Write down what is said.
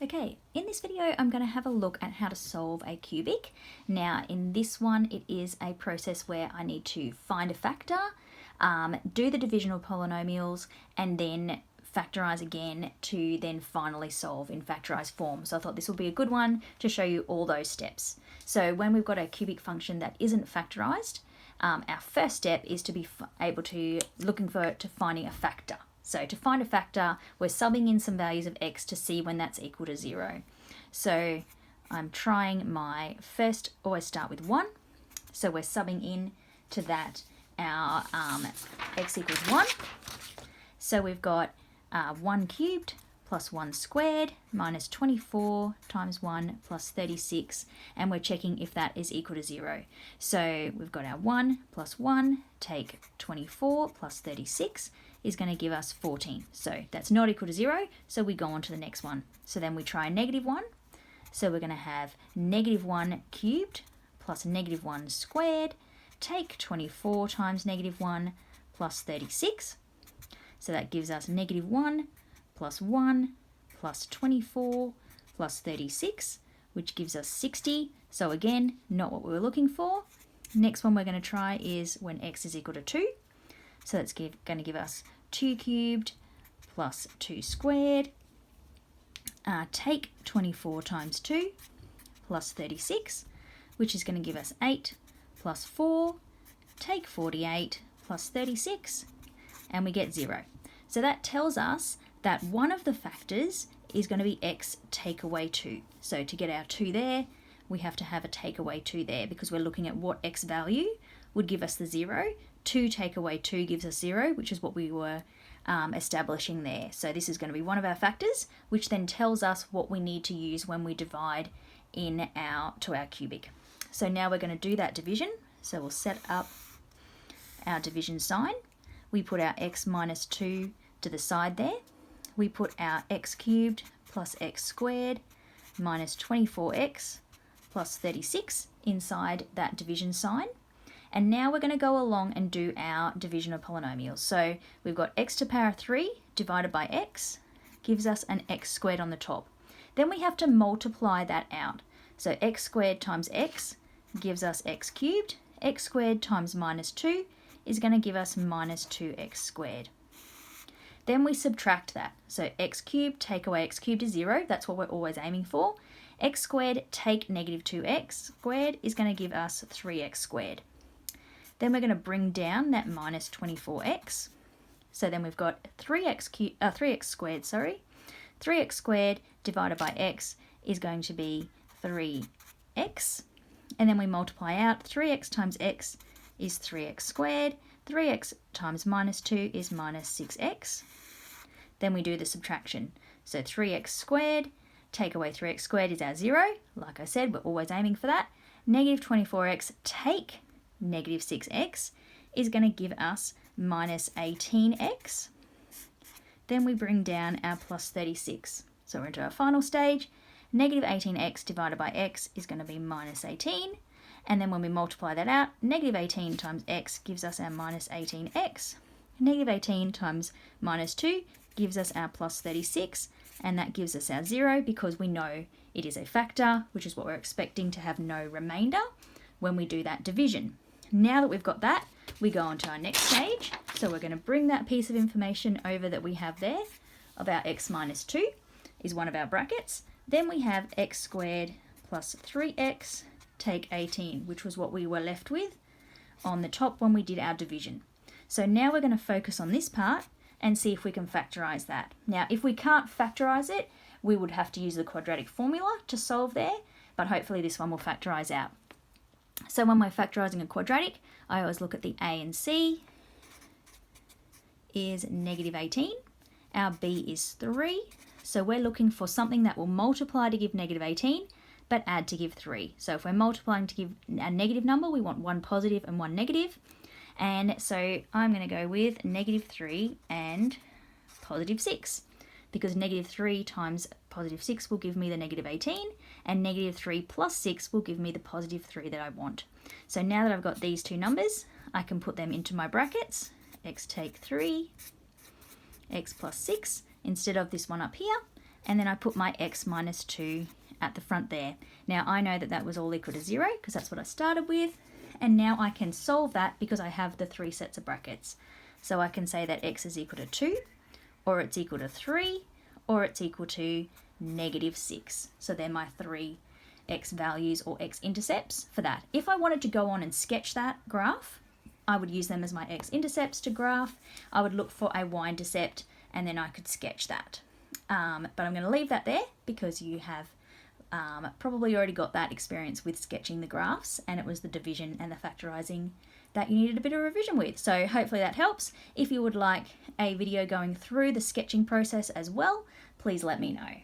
Okay, in this video I'm going to have a look at how to solve a cubic. Now in this one it is a process where I need to find a factor, do the divisional polynomials, and then factorise again to then finally solve in factorised form. So I thought this will be a good one to show you all those steps. So when we've got a cubic function that isn't factorised, our first step is to be able to finding a factor. So to find a factor, we're subbing in some values of x to see when that's equal to 0. So I'm trying my first, always start with 1. So we're subbing in to that our x equals 1. So we've got 1 cubed plus 1 squared minus 24 times 1 plus 36, and we're checking if that is equal to 0. So we've got our 1 plus 1, take 24 plus 36 is going to give us 14. So that's not equal to 0, so we go on to the next one. So then we try negative 1. So we're going to have negative 1 cubed plus negative 1 squared, take 24 times negative 1 plus 36. So that gives us negative 1 plus 1 plus 24 plus 36, which gives us 60. So again, not what we were looking for. Next one we're going to try is when x is equal to 2. So that's going to give us 2 cubed plus 2 squared, take 24 times 2 plus 36, which is going to give us 8 plus 4, take 48 plus 36, and we get 0. So that tells us that one of the factors is going to be x take away 2. So to get our 2 there, we have to have a take away 2 there because we're looking at what x value would give us the 0. 2 take away 2 gives us 0, which is what we were establishing there. So this is going to be one of our factors, which then tells us what we need to use when we divide to our cubic. So now we're going to do that division. So we'll set up our division sign. We put our x minus 2 to the side there. We put our x cubed plus x squared minus 24x plus 36 inside that division sign. And now we're going to go along and do our division of polynomials. So we've got x to the power 3 divided by x gives us an x squared on the top. Then we have to multiply that out. So x squared times x gives us x cubed. X squared times minus 2 is going to give us minus 2x squared. Then we subtract that. So x cubed take away x cubed is 0. That's what we're always aiming for. X squared take negative 2x squared is going to give us 3x squared. Then we're going to bring down that minus 24x. So then we've got 3x squared, 3x squared divided by x is going to be 3x. And then we multiply out 3x times x is 3x squared. 3x times minus 2 is minus 6x. Then we do the subtraction. So 3x squared, take away 3x squared is our 0. Like I said, we're always aiming for that. Negative 24x take negative 6x is going to give us minus 18x. Then we bring down our plus 36. So we're into our final stage. Negative 18x divided by x is going to be minus 18. And then when we multiply that out, negative 18 times x gives us our minus 18x. Negative 18 times minus 2 gives us our plus 36. And that gives us our 0 because we know it is a factor, which is what we're expecting to have no remainder when we do that division. Now that we've got that, we go on to our next stage. So we're going to bring that piece of information over that we have there of our x minus 2 is one of our brackets. Then we have x squared plus 3x take 18, which was what we were left with on the top when we did our division. So now we're going to focus on this part and see if we can factorise that. Now, if we can't factorise it, we would have to use the quadratic formula to solve there, but hopefully this one will factorise out. So when we're factorising a quadratic, I always look at the a and c is negative 18. Our b is 3. So we're looking for something that will multiply to give negative 18, but add to give 3. So if we're multiplying to give a negative number, we want one positive and one negative. And so I'm going to go with negative 3 and positive 6. Because negative 3 times positive 6 will give me the negative 18, and negative 3 plus 6 will give me the positive 3 that I want. So now that I've got these two numbers, I can put them into my brackets. X take 3, x plus 6, instead of this one up here, and then I put my x minus 2 at the front there. Now I know that that was all equal to 0 because that's what I started with, and now I can solve that because I have the 3 sets of brackets. So I can say that x is equal to 2, or it's equal to 3, or it's equal to -6. So they're my 3 x values or x-intercepts for that. If I wanted to go on and sketch that graph, I would use them as my x-intercepts to graph. I would look for a y-intercept and then I could sketch that. But I'm going to leave that there because you have probably already got that experience with sketching the graphs, and it was the division and the factorising that you needed a bit of revision with. So hopefully that helps. If you would like a video going through the sketching process as well, please let me know.